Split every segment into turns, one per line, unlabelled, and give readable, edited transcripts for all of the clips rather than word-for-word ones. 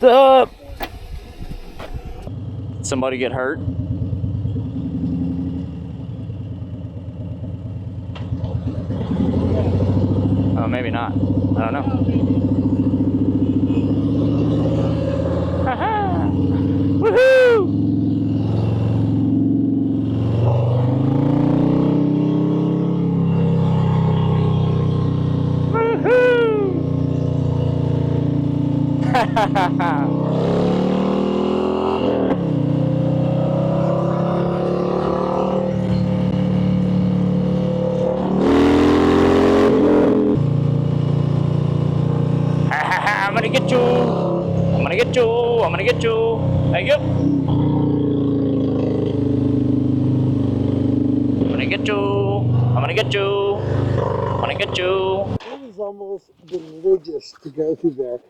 up? Somebody get hurt? Oh, maybe not. I don't know. Haha! Woohoo! Woohoo! I'm gonna get you. I'm gonna get you. I'm gonna get you. Thank you. I'm gonna get you. I'm gonna get you. I'm gonna get you.
It was almost religious to go through there.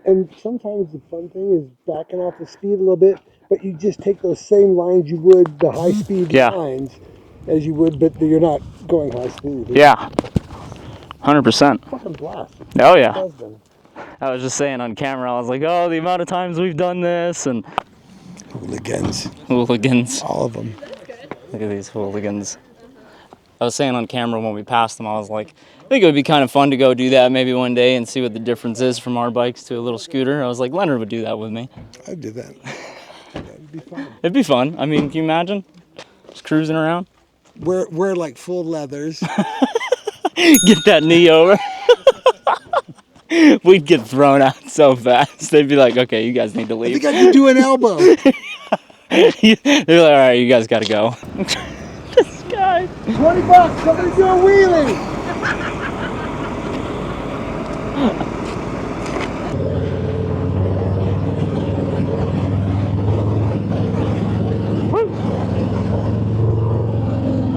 And sometimes the fun thing is backing off the speed a little bit, but you just take those same lines you would, the high speed lines, as you would, but you're not going high speed.
Yeah. 100%.
Fucking blast.
Oh, yeah.
It has been.
I was just saying on camera, I was like, oh, the amount of times we've done this, and
Hooligans.
hooligans.
All of them.
Look at these hooligans. I was saying on camera when we passed them, I was like, I think it would be kind of fun to go do that maybe one day and see what the difference is from our bikes to a little scooter. I was like, Leonard would do that with me.
I'd do that. That'd be fun.
It'd be fun. I mean, can you imagine? Just cruising around.
We're like full leathers.
Get that knee over. We'd get thrown out so fast. They'd be like, okay, you guys need to
I
leave.
think I could do an elbow.
They're like, all right, you guys got to go. This guy.
$20, somebody do a wheelie.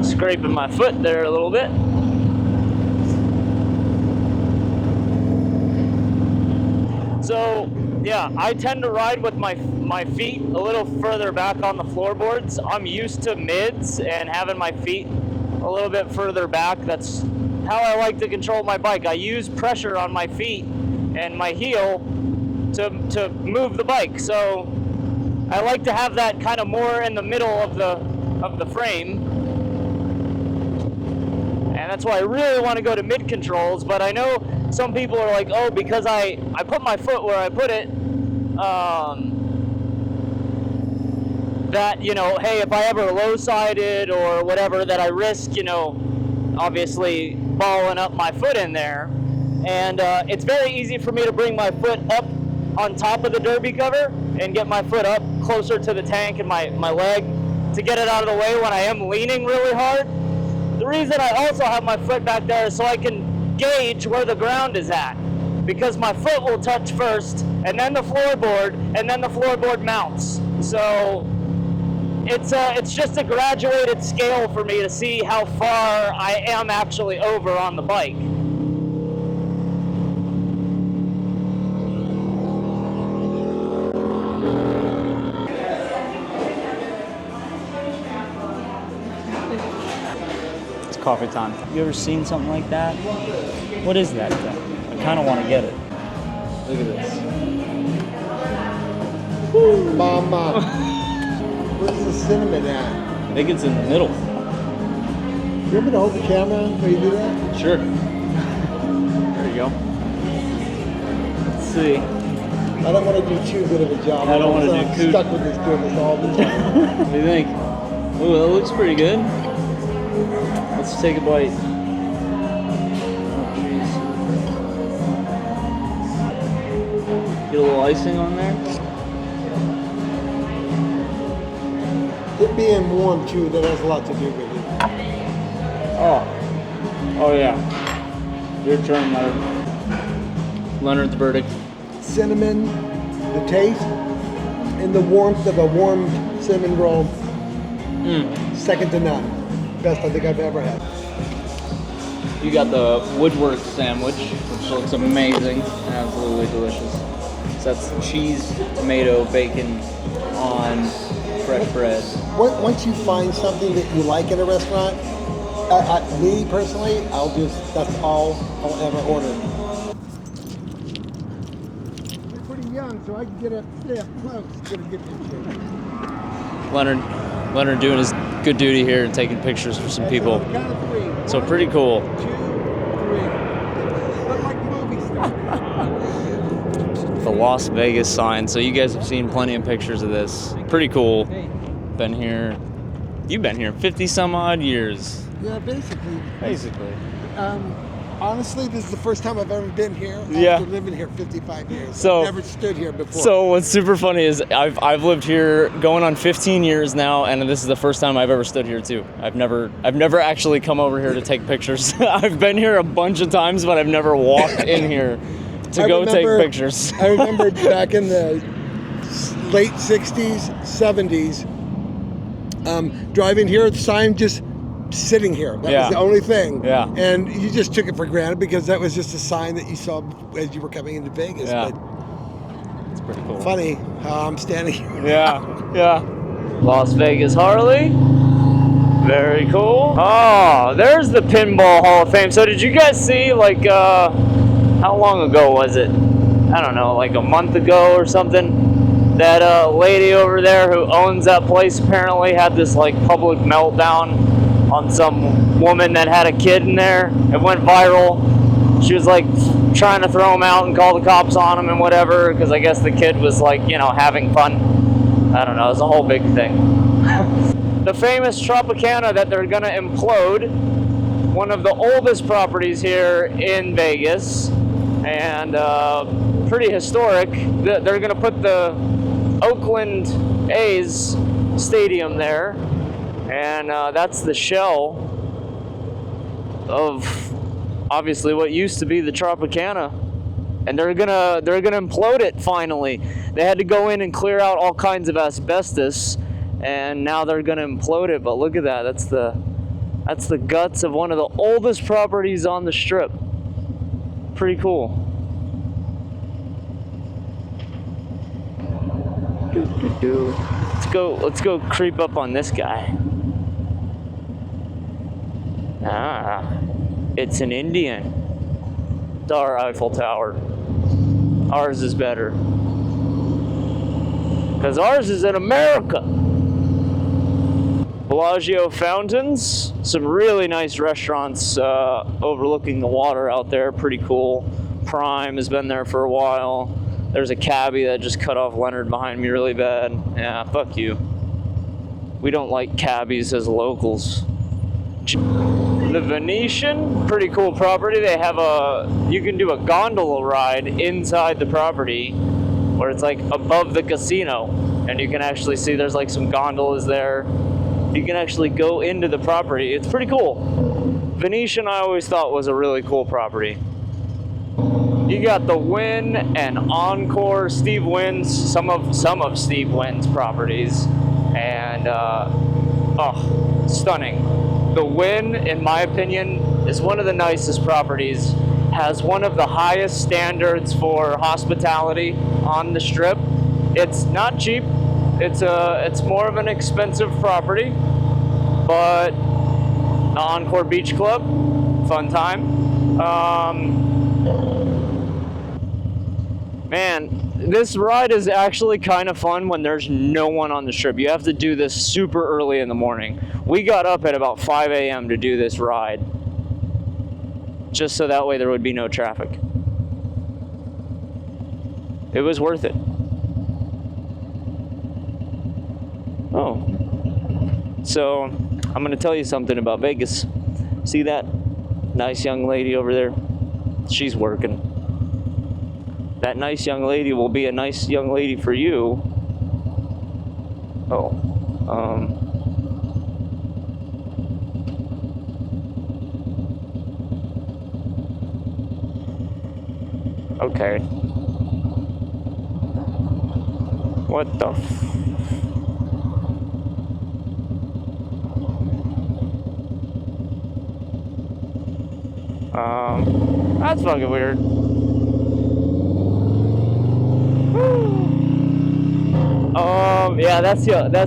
Scraping my foot there a little bit. So, yeah, I tend to ride with my feet a little further back on the floorboards. I'm used to mids and having my feet a little bit further back. That's how I like to control my bike. I use pressure on my feet and my heel to move the bike. So I like to have that kind of more in the middle of the frame. And that's why I really want to go to mid controls, but I know some people are like, oh, because I put my foot where I put it, that, you know, hey, if I ever low-sided or whatever, that I risk, you know, obviously balling up my foot in there. And it's very easy for me to bring my foot up on top of the derby cover and get my foot up closer to the tank and my leg to get it out of the way when I am leaning really hard. The reason I also have my foot back there is so I can gauge where the ground is at, because my foot will touch first and then the floorboard and then the floorboard mounts. So it's just a graduated scale for me to see how far I am actually over on the bike. Coffee time. You ever seen something like that? What is that thing? I kind of want to get it. Look at this.
Woo. Mama. Where's the cinnamon at?
I think it's in the middle.
You want me to hold the camera while you do that?
Sure. There you go. Let's see.
I don't want to do too good of a job.
I don't want to do
I'm stuck with this doing this all the time.
What do you think? Oh, that looks pretty good. Let's take a bite. Oh, jeez. Get a little icing on there.
It being warm too, that has a lot to do with it.
Oh yeah. Your turn, Leonard. Leonard's verdict.
Cinnamon, the taste, and the warmth of a warm cinnamon roll. Second to none. Best I think I've ever had.
You got the woodwork sandwich, which looks amazing, absolutely delicious. So that's cheese, tomato, bacon on fresh bread.
Once you find something that you like in a restaurant, me personally, that's all I'll ever order. You're putting young, so I can stay up close, get a good picture.
Leonard doing his good duty here and taking pictures for some people.
On the count of 3.
So
1,
pretty cool.
2, 3. Look like movie stars.
The Las Vegas sign. So you guys have seen plenty of pictures of this. Pretty cool. Been here. You've been here 50 some odd years.
Yeah, basically. Honestly, this is the first time I've ever been here. I've been living here 55 years.
So,
I've never stood here before.
So what's super funny is I've lived here going on 15 years now, and this is the first time I've ever stood here too. I've never actually come over here to take take pictures. I've been here a bunch of times, but I've never walked in here to take pictures.
I remember back in the late 60s, 70s, driving here, the sign just sitting here. That was the only thing.
Yeah.
And you just took it for granted because that was just a sign that you saw as you were coming into Vegas.
Yeah.
But
it's pretty cool.
Funny how I'm standing here.
Yeah. Las Vegas Harley. Very cool. Oh, there's the Pinball Hall of Fame. So did you guys see, like, how long ago was it? I don't know, like a month ago or something? That lady over there who owns that place apparently had this, like, public meltdown on some woman that had a kid in there. It went viral. She was like trying to throw him out and call the cops on him and whatever, because I guess the kid was like, having fun. I don't know, it's a whole big thing. The famous Tropicana that they're gonna implode, one of the oldest properties here in Vegas, and pretty historic. They're gonna put the Oakland A's stadium there. And that's the shell of obviously what used to be the Tropicana, and they're gonna implode it finally. They had to go in and clear out all kinds of asbestos, and now they're gonna implode it. But look at that. That's the guts of one of the oldest properties on the Strip. Pretty cool. Let's go creep up on this guy. It's an Indian. It's our Eiffel Tower. Ours is better. Because ours is in America. Bellagio fountains. Some really nice restaurants overlooking the water out there. Pretty cool. Prime has been there for a while. There's a cabbie that just cut off Leonard behind me really bad. Yeah, fuck you. We don't like cabbies as locals. The Venetian, pretty cool property. They have you can do a gondola ride inside the property where it's like above the casino, and you can actually see there's like some gondolas there. You can actually go into the property. It's pretty cool. Venetian I always thought was a really cool property. You got the Wynn and Encore, Steve Wynn's, some of Steve Wynn's properties, and stunning. The Wynn, in my opinion, is one of the nicest properties. Has one of the highest standards for hospitality on the Strip. It's not cheap. It's more of an expensive property, but the Encore Beach Club, fun time. Man, this ride is actually kind of fun when there's no one on the Strip. You have to do this super early in the morning. We got up at about 5 a.m. to do this ride, just so that way there would be no traffic. It was worth it. Oh. So, I'm going to tell you something about Vegas. See that nice young lady over there? She's working. That nice young lady will be a nice young lady for you. Oh. Okay. What the that's fucking weird. Yeah, that's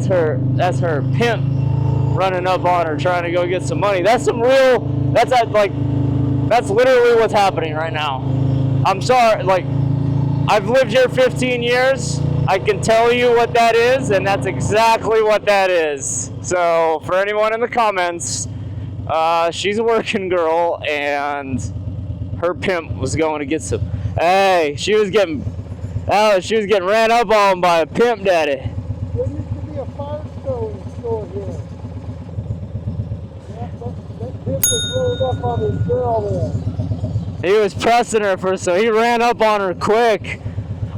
her pimp running up on her trying to go get some money. That's literally what's happening right now. I'm sorry, like, I've lived here 15 years. I can tell you what that is, and that's exactly what that is. So for anyone in the comments, she's a working girl, and her pimp was going to get some. Hey, she was getting ran up on by a pimp daddy.
There used to be a Firestone store here. Yeah, that pimp was rolling up on his girl there.
He was pressing her so he ran up on her quick.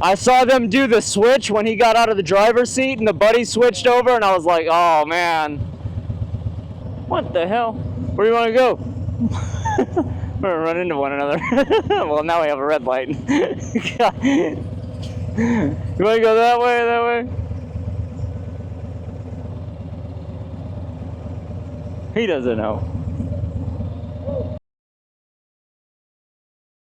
I saw them do the switch when he got out of the driver's seat and the buddy switched over, and I was like, oh man. What the hell? Where do you want to go? We're gonna run into one another. Well, now we have a red light. You want to go that way, that way? He doesn't know.